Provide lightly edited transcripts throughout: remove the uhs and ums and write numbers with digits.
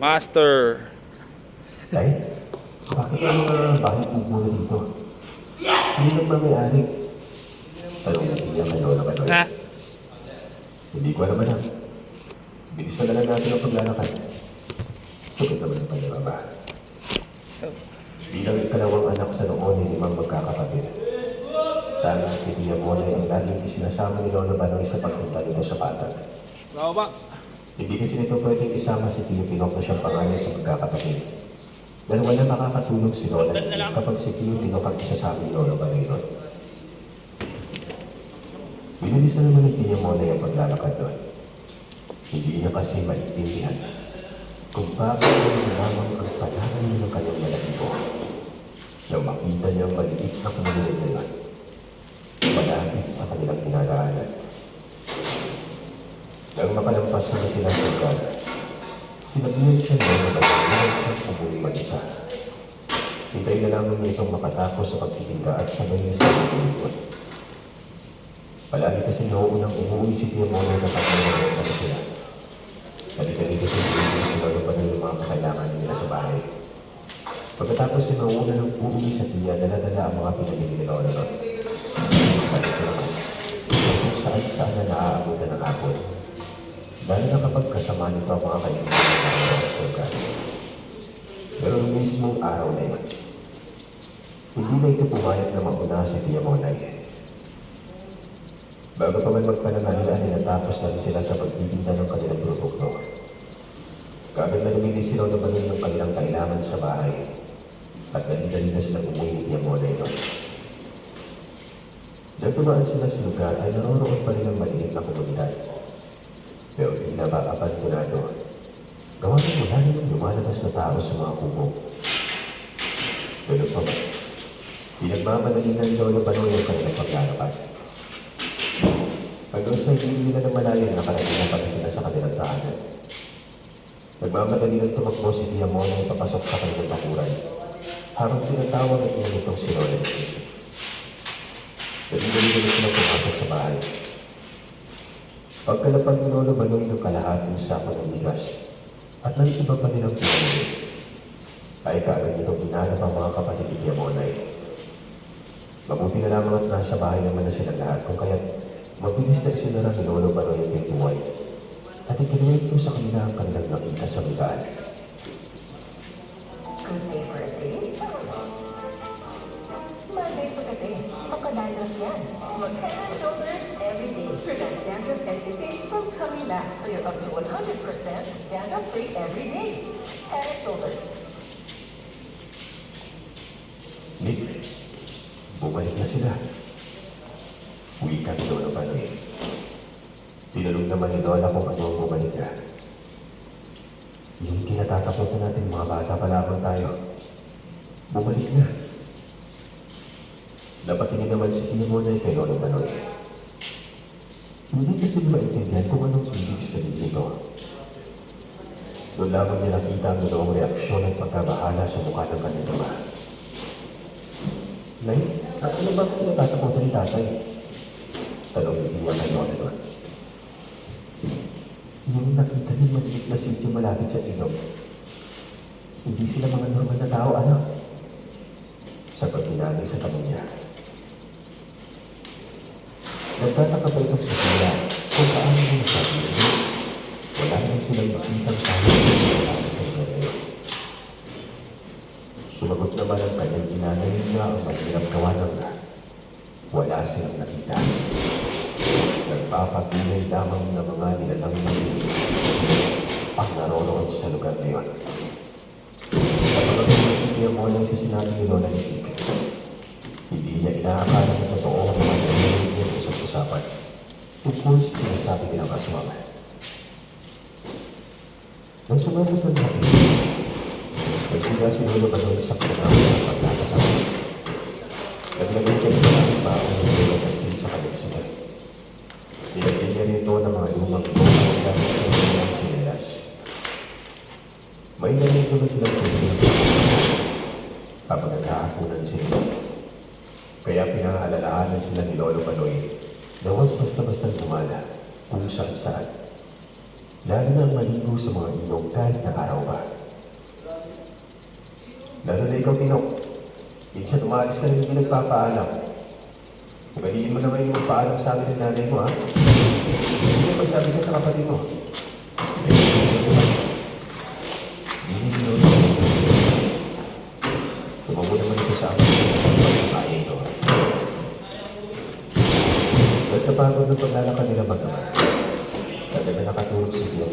Master. Tay, bakit ang mga bahay kubo dito? Hindi nagmamayari. Tanong mo niya kay Lola Manoy. Ha? Hindi ko alam anak. Bilisan na lang natin ang paglalakad. Sagot naman ang panibaba. Bilang ikalawang anak sa noon ni limang magkakapatid. Tanging si Tia Monay ang laging isinasama ni Lola Manoy sa pagpunta nito sa patag. Bravo ba? Hindi kasi nito pwedeng isama si Tio Pinok na siyang pangalan sa magkakapatid. Dahil wala makakatulong si Lola kapag si Tio Pinok ang isasama ni Lola Manoy doon. Binulis na naman ni Tia Monay ang paglalakad doon. Hindi niya kasi maintindihan kung bakit ay lamang ang pangalan ng kanyang malakibo. Nang makita niya ang maliit na komunidad na yun, malapit sa kanilang pinagaanan. Nang makalampas na sila sa lugar, sinabihan siya na nagagawa siyang umuwi mag-isa. Hintay na lamang niya itong makatapos sa pagtitinda at sabay niya sa pagtitinda. Palagi kasi nauunang umuwi si Tia Monay na pagkakas na sila. Kali-kali kasi sila pa na yung mga kakailangan nila sa bahay. Pagkatapos si nauuna ng uuwi sa Tia, dala-dala ang mga pinamili ni Lola Lot. Balik ko naman, kung saan na naaabutan ng hapon. Dahil na kapag kasama nito ang mga kaibigan ng sugat. Pero noong mismong araw na yun, hindi na ito pumayag na mauna si Tia Monay. Bago pa man magpananalian, natapos na rin sila sa pagtitinda ng kanilang produkto. Kagad na lumili sila na balon ng kanilang kailangan sa bahay at dali-dali na silang umuwi ni Tia Monay doon. Nang tumaan sila sa lugar ay naroroon pa rin ang maliit na komunidad. Pero hindi na abandonado. Gawa na mula nang lumalabas na tao sa mga kubo. Ganun pa ba? Pinagmamadali ng Lola Manoy ang kanilang paglalakad. Hanggang sa hindi nila na malayo nakarating na pala sila sa kanilang tahanan. Nagmamadali ng tumakbo si Tia Monay papasok sa kanilang bakuran. Harap tinatawag at nilitong si Lola Manoy. Dali-dali na silang pumasok sa bahay. Pagkalapag ni Lola Manoy ng kalahating sako ng bigas at ng iba pa nilang pinamili, ay kaagad nitong hinanap ang mga kapatid ni Tia Monay. Mabuti na lamang at nasa bahay naman na silang lahat kung kaya't mabilis na isinara ni Lola Manoy ang pintuan at ikinuwento sa kanila ang kanilang nakita sa bigaan. Good day for a day. Monday for a day. Makadalas yan. Mag-head and shoulders every day. Prevent dandruff and itching from coming back. So you're up to 100% dandruff-free every day. Head and shoulders. Nick, bumalik na sila. Uwi ka ni Lola Manoy. Tinanong naman ni Lola kung ano ang bumalik na. Yung kinatataputan natin mga bata palabang tayo. Bumalik na. Napatingin naman si Tia Monay kay Lola Manoy. Hindi kasi maintindihan kung anong ibig sabihin nito. Doon lamang niya nakita ang noong reaksyon at pagkabahala sa mukha ng kanyang ama. Nay, ano ba ang kinatataputan ni tatay? Tanong ni Tia kay Lola doon. Yung nakita niya maliit na sityo malapit sa ilog. Hindi sila mga normal na tao, anak. Sagot ni nanay sa tanong niya. Nagtataka pa itong si Tia kung paano yung sabi niya. Wala nang silang makitang tao sa lugar na yun. Sumagot naman ang kanyang inanay na ang mahirap gawa ng wala silang nakita. Nagpapatunay lamang ng mga nilalang ang naroroon sa lugar na yun. Kapag si Tia Monay sa sinabi ni Lola ni Nick, hindi niya inaakala na totoo ang mga narinig niya sa usapan tungkol sa sinasabi nilang aswang. Nang sumagot ng natin, nagsiga si Lola Manoy sa kanilang pagkakasama. Naglagay ka ng maraming baon ng Lola kasi sa kanyang sigat. Nilagyan niya rito ng mga lumang buong gamit sa kanilang chinelas. May nalito na silang pinili habang nagkakakunan sila. Kaya pinangalalaanan sila ni Lolo Manoy na huwag basta-basta gumala kung saan-saan. lalo na ang maligo sa mga ilog kahit na araw pa. Lalo na ikaw, Tino. Minsan umalis ka rin hindi nagpapaalam. Ugaliin mo naman yung magpaalam sa akin ng nanay mo, ha? Hindi mo magsabi ka sa kapatid mo. Tumago naman ito sa akin ng kaya ito. Dahil sa pagod ng paglalakad nila mag-ama, dahil na nakatulog si Tino.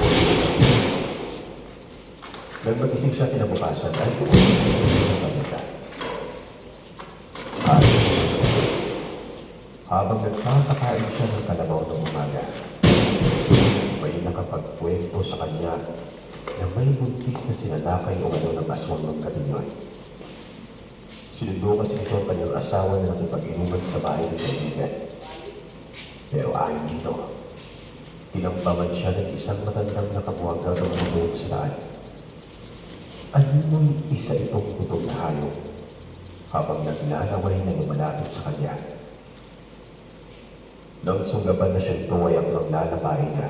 Nang mag-isip siya kinabukasan ay ng pagkita. Habang nagpapakain siya ng kalabaw ng umaga, may nakapagkwento sa kanya na may buntis na sinalakay o ano ng aswang ng katinyon. Sinundo kasi ito ang kanyang asawa na nakipag-inuman sa bahay ng kaibigan. Pero ayon dito, tinambangan siya ng isang matandang nakabuwagang ng mundo sa daan. Animoy isa itong putol na hayop habang naglalaway na lumalapit sa kanya. Nang sunggaban na siyang tuwayak ng lalabahin niya,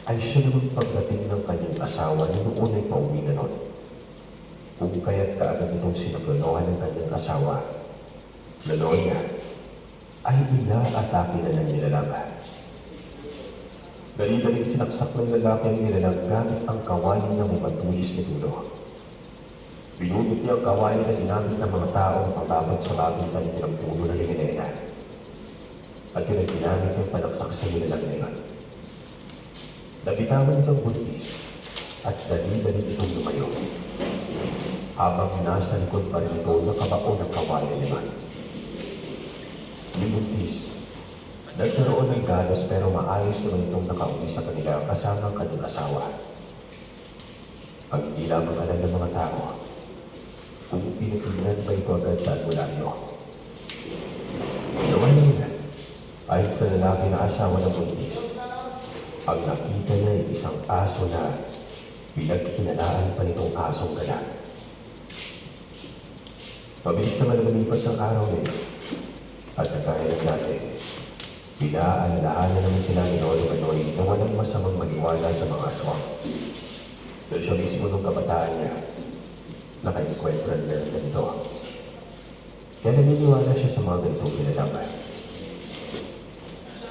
ay siya naman pagdating ng kanyang asawa na noon ay pauwi na nun. Kung kaya't kaagad itong sinaglonohan ng kanyang asawa, laloy niya, ay inaatake na ng nilalang. Dali-daling sinaksak ng lalaki ang nilalang gamit ang kawain na may matulis na dulo. Binudot niya ang kawain na ginamit ng mga taong pagabot sa bagong talitin ng puno na Helena. At yun ay ginamit yung panaksak sa nilalang na yun. Nabitawan itong buntis at dali-daling itong lumayo. Habang nasa likod pa rin ito nakabao ng kawain na naman. Yung buntis, nagkaroon ng galos pero maayos naman itong nakauwi sa kanila kasama ang kanyang asawa. Ang hindi lamang alam ng mga tao, kung pinitignan ba ito agad sa albularyo. Naman nila, ayon sa lalaki na asawa ng buntis, ang nakita niya ay isang aso na pinaghinalaan pa nitong asong galang. Mabilis naman lumipas ang araw nila at nagkaya ng dati. Pinaalalahan na naman sila ni Lolo Manoy na walang masamang maniwala sa mga aswang. Dahil siya mismo nung kabataan niya, naka-encuentro na ng ganito. Kaya naniniwala siya sa mga ganitong pinalaman.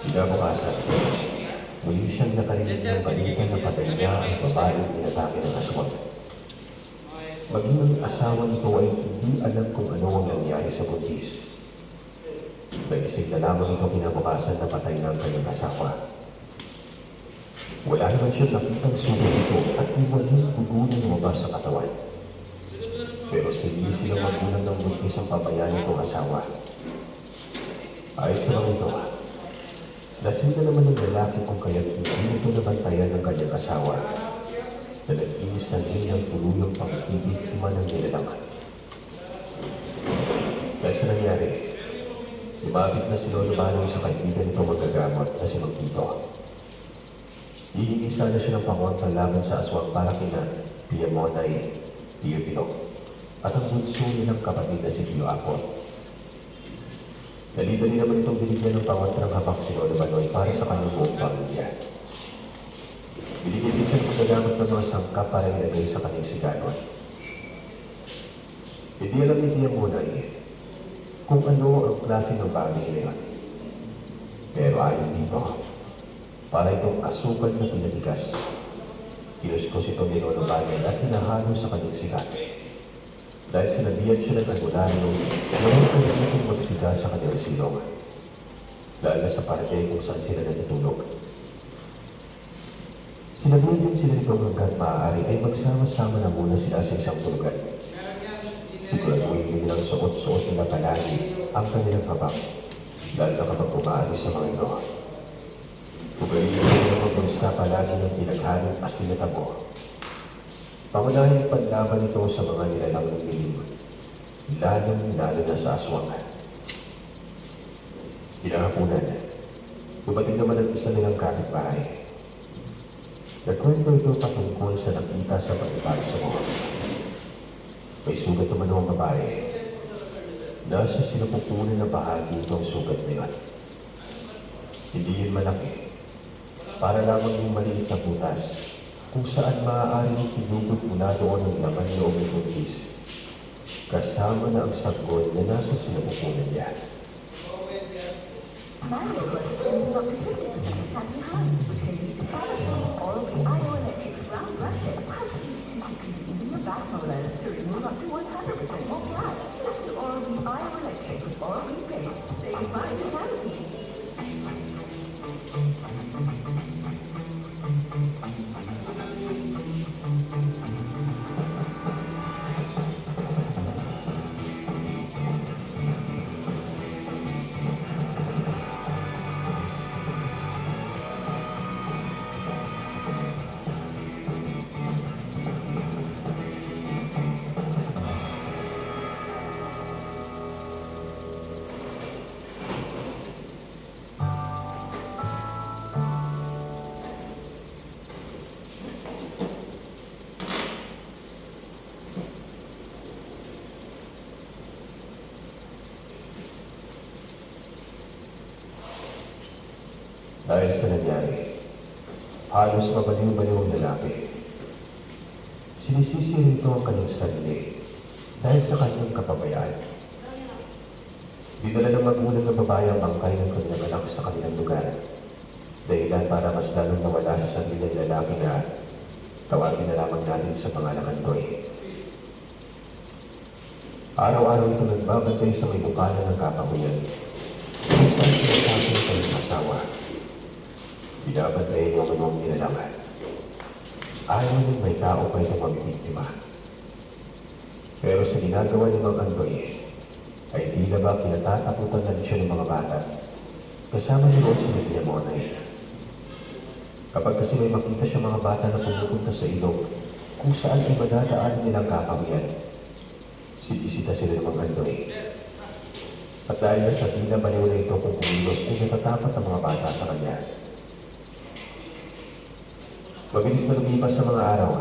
Kinabukasan, muli siyang nakarinig ng balita na patay niya ang babaeng pinatake ng aswang. Maging ang asawa nito ay hindi alam kung ano ang nangyari sa buntis. Nagising na lamang ito kinabukasan na patay ng kanyang asawa. Wala naman siya nakitang sugat ito at walang dugo na lumabas sa katawan. Pero hindi silang magulang ng buntis ang pabayaan nitong asawa. Ayon sa mga ito, lasing na naman ng lalaki kung kaya't hindi ito nabantayan ng kanyang asawa na nag-inis na rin ng tuluyang pag-ibig-ima ng nilalaman. Dahil sa nangyari, lumapit na si Lolo Manoy sa kaibigan nito magagamot na si Mang Tito. Hihingi sana siya ng pangontra laban sa aswang para kina Pia Monay, Tio Pino, at ang bunso nilang kapatid na si Tio Apon. Dali-dali naman itong binigyan ng pangontrang hapak si Lolo Manoy para sa kanyang buong pamilya. Binigyan din siya ng magagamot ng mga sangkap para ilagay sa kanyang siganon. Hindi alam ni Pia Monay kung ano ang klase ng bagay na yun. Pero ayon dito, para itong asukal na pinatigas. Kinuskos ito ni Lolo Manoy at hinahalo sa kanyang sigat. Dahil sinabihan siya ng albularyo, gawin ko na itong magsiga sa kanyang silong. Dahil na sa parte kung saan sila natutulog. Sinabihan din sila nito hanggang maaari ay magsama-sama na muna sila sa isang tulugan. Siguraduhin din nilang suot-suot nila palagi ang kanilang habak dahil na kapag umaalis sa mga ito. Ugaling nila magbunsa palagi ng pinaghalong asin na tabo. Pangunahing panlaban ito sa mga nilalang ng dilim, lalong-lalo na sa aswang. Kinahapunan, dumating naman ang isa nilang kapitbahay. Nagkwento ito patungkol sa nakita sa pag-ibalsa mo. May sugat naman ang babae. Nasa sinapupunan na bahagi itong sugat na yun. Hindi yun malaki. para lamang yung maliit na butas kung saan maaaring pinugot mula doon ang laman loob ng buntis, kasama na ang sagot na nasa sinapupunan niya. Mario brush can be up to 50% attack behind, which can lead to cavities. Oral-B Ioelectrics brown brush set pipes each 260 even your back molars to remove up to 100% more fat. Switch to Oral-B Ioelectric with Oral-B paste. Say goodbye to cavities. Dahil sa nangyari, halos mabaliw-baliw ang lalaki. Sinisisi rito ang kanyang sarili dahil sa kanyang kapabayaan. Dinala ng magulang ng babae ang bangkay ng kanyang anak sa kanilang lugar, dahilan para mas lalong nawala sa sarili ng lalaki na tawagin na lamang natin sa pangalang Andoy. Araw-araw ito nagbabantay sa may bukana ng kapahuyan, kung saan sinasabi ng kanyang asawa. Binabantayan mo ang nilalangan. Ayaw ng may tao pa itong magbiktima. Pero sa ginagawa ni Mang Andoy, ay tila ba kinatatakutan na siya ng mga bata, kasama ni Rod si Lydia Monay. Kapag kasi may makita siya mga bata na pumupunta sa ilog, kung saan ay madadaan nilang kakawian, sinisita sila ng Mang Andoy. At dahil sa tila baliw na ito kung kumilos ay natatapat ang mga bata sa kanya. Mabilis na lumipas sa mga araw,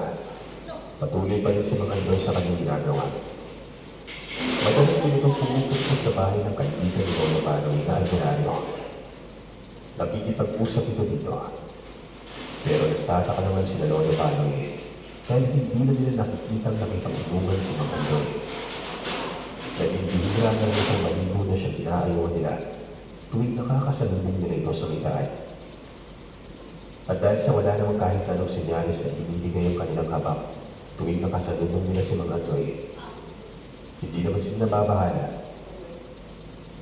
patuloy pa rin si Mang Andoy sa kanyang ginagawa. Madalas din itong pumupunta sa bahay ng kaibigan ni Lolo Baloy na Alverario. Nakikipag-usap ito dito. Pero nagtataka naman sila Lolo Baloy dahil hindi na nila nakikipag-ubungan si Mang Andoy. Dahil bihira na itong maligo na siya pinaayaw nila tuwing nakakasalubong nila ito sa mitaan. At dahil sa wala namang kahit anong sinyalis na ibibigay ang kanilang habak tuwing nakasalubong nila si Mang Andoy, hindi naman sila nababahala.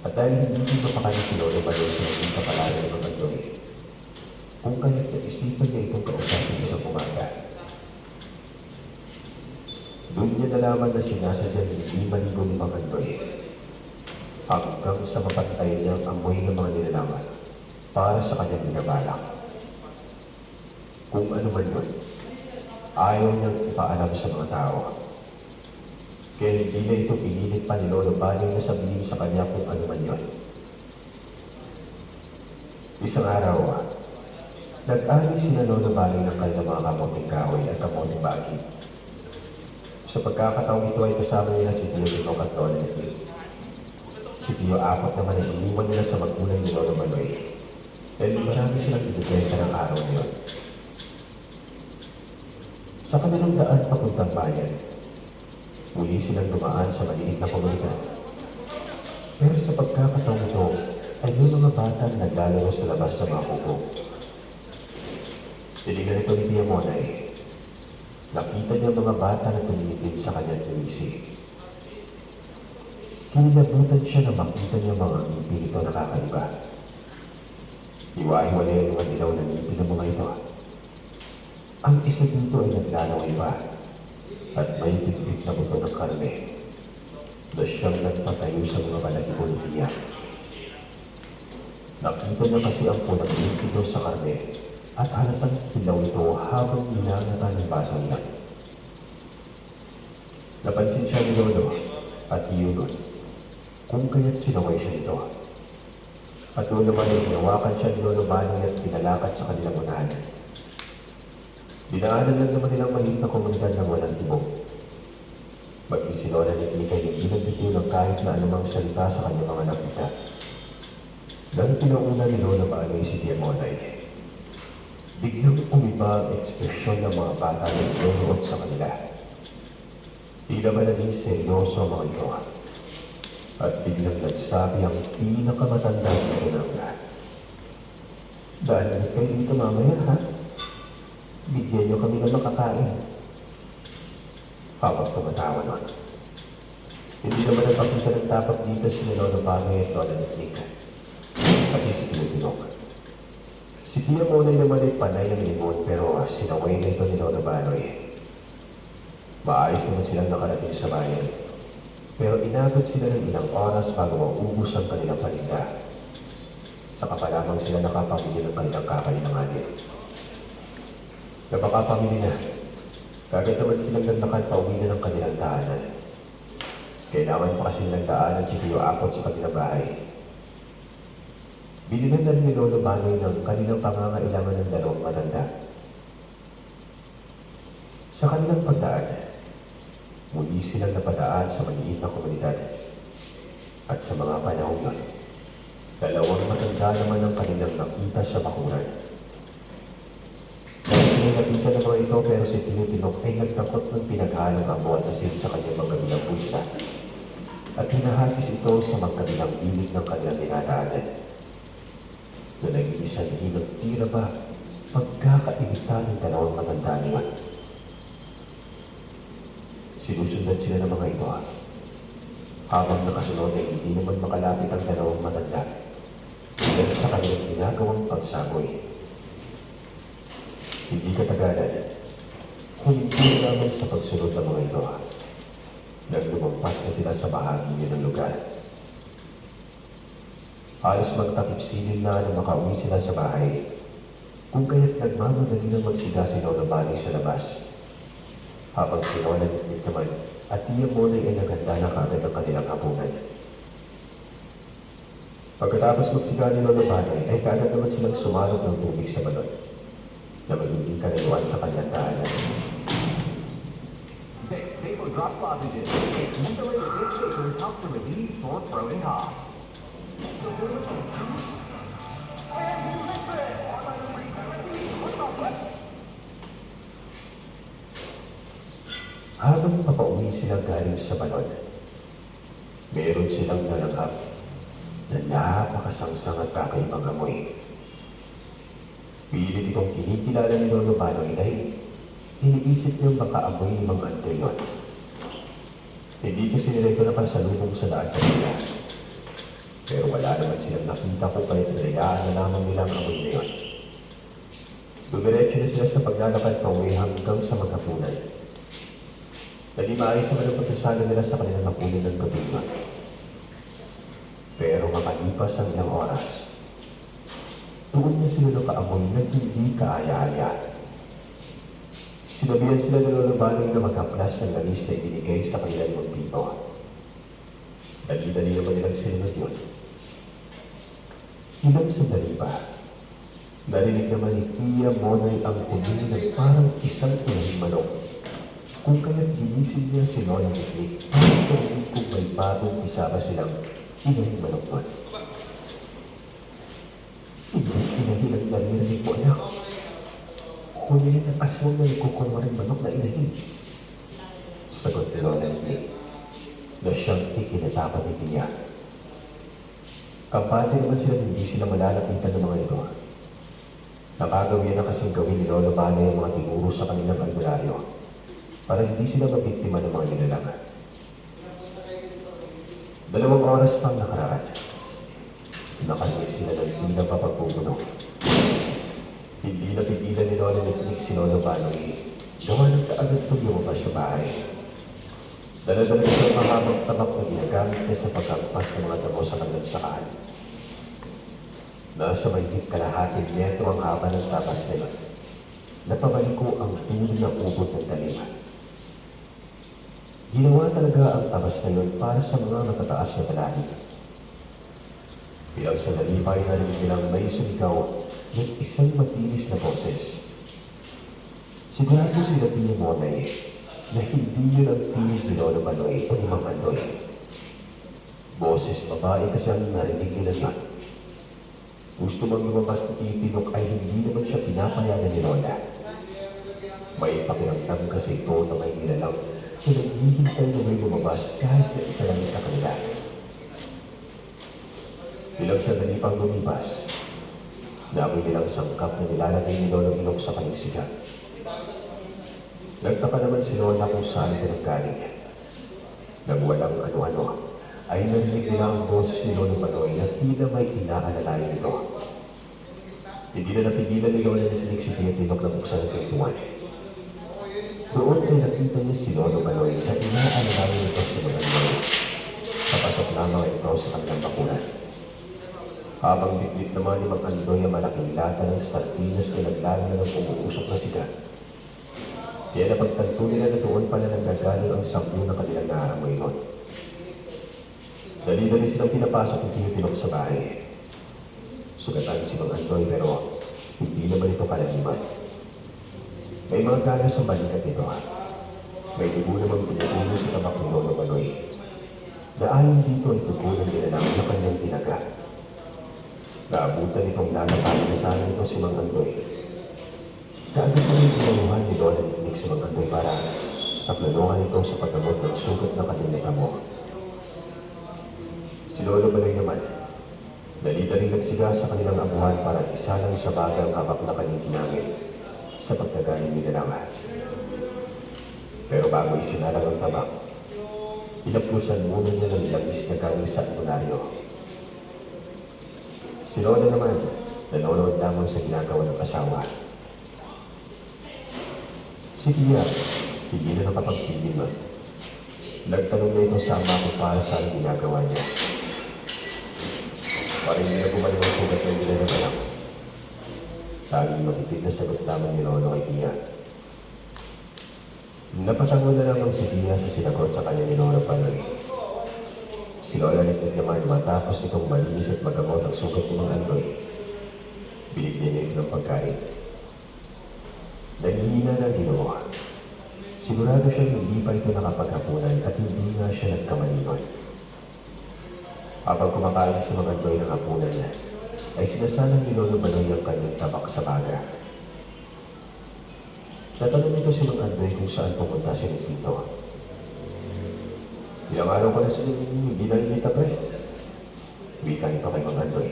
At dahil hindi mapakalit si Lolo Baloy sa naging kapalaran ng Mang Andoy, kung kaya't naisipan niya itong kausapin isang umaga. Doon niya nalaman na sinasadya hindi maligo ni Mang Andoy hanggang sa mapantay niya ang amoy ng mga nilalaman para sa kanyang binabalak. Kung ano man yun, ayaw niyang ipaalam sa mga tao. Kaya hindi na ito pinilit pa ni Lolo Baloy na sabihin sa kanya kung ano man yun. Isang araw, nag-ali sila Lolo Baloy ng kanilang mga kamoting kahoy at kamoting bagi. Sa pagkakataong ito ay kasama nila si Tio Lino at Lola Niki. Si Tio Apat naman ay iniwan nila sa magulang ni Lolo Baloy. Dahil marami silang ibibenta ng araw na yun. Sa kanilang daan papuntang bayan, muli silang dumaan sa maliit na komunidad. Pero sa pagkakataong ito, ay may mga bata na naglalaro sa labas ng mga kubo. Tinignan ito ni Tia Monay. Nakita niya mga bata na tumingin sa kanyang tulisi. Kinilabutan siya na makita niya mga ngipin ito na kakaiba. Iwahiwalay ang mga dilaw na ngipin ng mga ito. Ang isa dito ay naglalaway pa at may bitbit na buto ng karne na siyang nagpatayo sa mga balahibo ni Tia. Nakita niya kasi ang pulang ngipin sa karne at halatang hilaw ito habang ninangata ng batang yan. Napansin siya ni Lolo at Iyunod kung kaya't sinaway siya nito. At doon naman ay hinawakan siya ni Lolo Baloy at pinalakad sa kanilang unahan. Dinaanan lang naman nilang maliit na komunidad ng walang tibok. Maging si Lola Niki ay hindi nagbitiw ng kahit na anumang salita sa kanyang mga nakita. Dahil pinauna ni Lola Baloy si Tia Monay. Biglang umiba ang ekspresyon ng mga bata na nanonood sa kanila. Tila ba naging seryoso ang mga ito? At biglang nagsabi ang pinakamatandang magulang. Dahil kayo dito mamaya, ha? Bigyan niyo kami ng makakain. Habang tumatawa nun. Hindi naman nagpakita ng tapak dito si Lolo Banoy at Lola Nick. Pati si Tinutulog. Si Tia Monay naman ay panay ang limon pero sinaway na ito ni Lolo Banoy. Maayos naman silang nakarating sa bayan. Pero inabot sila ng ilang oras bago maubos ang kanilang paninda. Saka pa lamang sila nakapamili ng kanilang kakalinanganin. Napakapamili na. Kagad naman silang naglakad pauwi na ng kanilang daanan. Kailangan pa kasi nilang daanan si Tio Apot sa kanilang bahay. Binilan na ni Lolo Banoy ng kanilang pangangailangan ng dalawang matanda. Sa kanilang pagdaan, muli silang napadaan sa maliit na komunidad. At sa mga panahon yun, dalawang matanda naman ang kanilang nakita sa bakuran. Nakita ng mga ito pero si Tinutulog ay nagtakot ng pinaghalong amo at asin sa kanyang magkabilang bulsa at hinahagis ito sa magkabilang gilid ng kanilang dinadaanan. Na nag-iisang hilot tira ba pagkakaibita ng dalawang matanda niya. Sinusundan sila ng mga ito habang nakasunod ay hindi naman makalapit ang dalawang matanda dahil sa kanilang ginagawang pagsaboy. Hindi katagalan, hindi naman sa pagsunod ng mga ito. Naglumampas na sila sa bahagi niya ng lugar. Halos magtakip-silin na nang makauwi sila sa bahay, kung kaya't nagmamadali ng magsiga si Lola Banoy sa labas. Habang si Lola Nick naman at Tia Monay ay naganda na kagad ang kanilang hapunan. Pagkatapos magsiga ni Lola Banoy ay kagad naman silang sumarot ng tubig sa balon na magiging karaniwan sa kanyang daanan. Vicks Vapor Drops Lozenges. Its mentholated Vicks vapors help to relieve sore throat and cough. Habang papauwi sila galing sa balon, meron silang nalanghap na napakasangsang at kakaibang amoy. Pilit itong kinikilala ni Lolo Banoy dahil iniisip niyang baka amoy ni Mang Andre yun. Hindi kasi nila ito nakasalubong sa daan kanila. Pero wala naman silang nakita kung kaya't nilayaan na lamang nilang amoy na yun. Dumiretso na sila sa paglalakad pauwi hanggang sa maghapunan. Naging maayos naman ang pagsasalo nila sa kanilang napunin ng gabi yun. Pero makalipas ang ilang oras, doon na sila nakaamoy na hindi kaaya-aya. Sinabihan sila ng Lolo Banoy na maghaplas ng langis na ibinigay sa kanilang mga pipo. Dali-dali naman nilang sinunod yun. Ilang sandali pa, narinig naman ni Tia Monay ang huli ng parang isang inang manok. Kung kaya't ginising niya si Lola Nick para tuwing kung may bagong isama silang inang manok nun. Inahilang narinig mo, anak. Huli ng aswang na nagkukunwaring manok na inahin. Sagot ni Lola Nick na siyang ikinatapat ni Tia. Kampante naman sila hindi sila malalapitan ng mga ito. Nakagawin na kasing gawin ni Lolo Banoy ang mga tinuro sa kanilang albularyo para hindi sila mabiktima ng mga nilalang. 2 oras pang nakaraan. Nakarinig sila ng tila papagpupuno. Hindi napigilan ni Lola Nick si Lolo Banoy. Gawa ng kaagad itong lumabas sa bahay. Dala-dala ito ang mahabang tabak na ginagamit niya sa pagkampas ng mga damo sa kanilang sakahan. Nasa mahigit kalahating metro ang haba ng tapas na yun. Napabaliko ang tuloy na ubod ng talim. Ginawa talaga ang tabas na yun para sa mga matataas na talahib. Bilang sandali pa ay narinig nilang may sumigaw ng isang matinis na boses. Sigurado sila Tia Monay na hindi yun ang tinig ni Lolo Banoy o ni Mang Andoy. Boses babae kasi ang narinig nila yun. Gusto mang lumabas ni Itinok ay hindi naman siya pinapayagan ni Lola. May pakiramdam kasi ito na may nilalang na naghihintay na may lumabas kahit na isa lang sa kanila. Ilang sandali pang lumipas, naamoy nilang sangkap na nilalagay ni Lolo Ilong sa paligsigan. Nagtaka naman si Lola kung saan ito naggaling. Nang walang ano-ano, ay narinig nila ang boses ni Lolo Manoy na tila may inaalalayan nito. Hindi na napigilan ni Lola na si Tia Tinok na buksan ang pintuan. Doon ay nakita niya si Lolo Manoy na inaalalayan nito si mga Manoy. Papasok lamang ito sa kanilang bakulan. Habang bitbit naman ni Mang Andoy ang malaking lata ng sardinas na naglalo na ng umuusok na sigat. Kaya napagtanto nila na doon pala nanggagaling ang sampu na kanilang naaamoy nun. Dali-dali silang pinapasok ng Tinok sa bahay. Sugatan si Mang Andoy pero hindi naman ito kalaliman. May mga ganas sa balikat nito. May dugo namang pinupuno sa tabak ni Lolo Manoy. Daayon dito ay tugunan nila lang na kanyang tinaga. Naabutan itong lalapalin na sana ito si Mang Andoy. Kaagad pa rin pinaluhan ni Lola Nick si Mang Andoy para sa planuhan ito sa paggamot ng sugat na kanyang natamo. Si Lolo Manoy naman, dali-dali nagsiga sa kanilang amuhan para isa lang sa bagang habak na kanyang ginamit sa pagtagaling ni Dalawa. Pero bago isinalang ang tabak, inapusan muna niya ng langis na galing sa albularyo. Si Lola naman, nanonood lamang sa ginagawa ng asawa. Si Tia, hindi na nakapagpigil man. Nagtanong na ito sa ama ko para sa ang ginagawa niya. Parang hindi na bumalik ang sugat ng ginagawa. Tanging matipid na sagot lamang ni Lolo kay Tia. Napatango na lamang si Tia sa sinagot sa kanya ni Lolo Panoy. Si Lola Nick naman matapos itong malinis at magamot ang sugat ni Mang Andoy. Binigyan niya ito ng pagkain. Naghihina na Ginoo. Sigurado siya hindi pa ito nakapaghapunan at hindi nga siya nagkamalinon. Habang kumakain si Mang Andoy ng hapunan niya, ay sinasalang ni Lolo Manoy ang kanyang tabak sa baga. Natanong nito si Mang Andoy kung saan pumunta si Tito. Ilang araw ko na sila hindi nakikita pa eh. Wika nito kay Mang Andoy.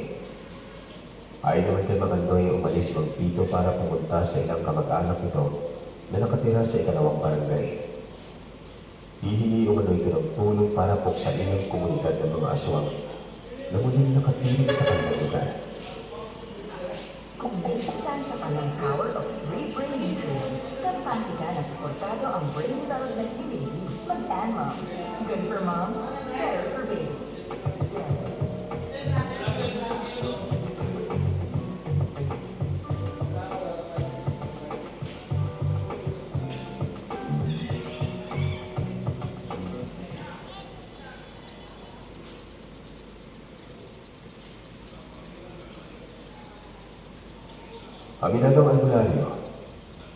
Ayon naman kay Mang Andoy, umalis si Mang Tito para pumunta sa ilang kamag-anak nito na nakatira sa ikalawang barangay. Hihingi umano'y ito ng tulong para puksain ang komunidad ng mga aswang na muling nakatilig sa kanilang lugar. Kung may sustansya ka ng power of 3 brain nutrients, kampante ka na suportado ang brain development ni baby, mag-Anmom. Good for mom, better for baby. Aminado ang albularyo,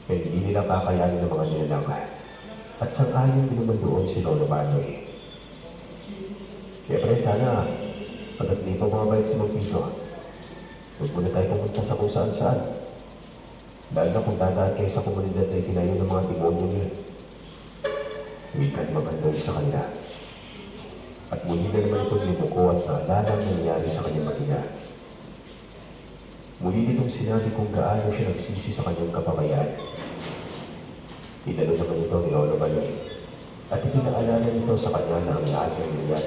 kaya hindi nila kakayanin ng mga nilalang at sang-ayon din naman doon si Lolo Manoy. Kaya pre, sana, pagkat di pa bumabalik si Mang Tito, huwag muna tayo pumunta sa kung saan-saan. Dahil na kung dadaan kayo sa komunidad na itinayo ng mga demonyo niya. Wika ni Mang Andoy sa kanila. At muli na naman ito nibuko at naalala ang nangyari sa kanyang mag-ina. Muli nitong sinabi kung gaano siya nagsisi sa kanyang kapabayaan. Idalo naman ito ni Lolo Manoy at ipinaalala nito sa kanya na ang lahat ng niya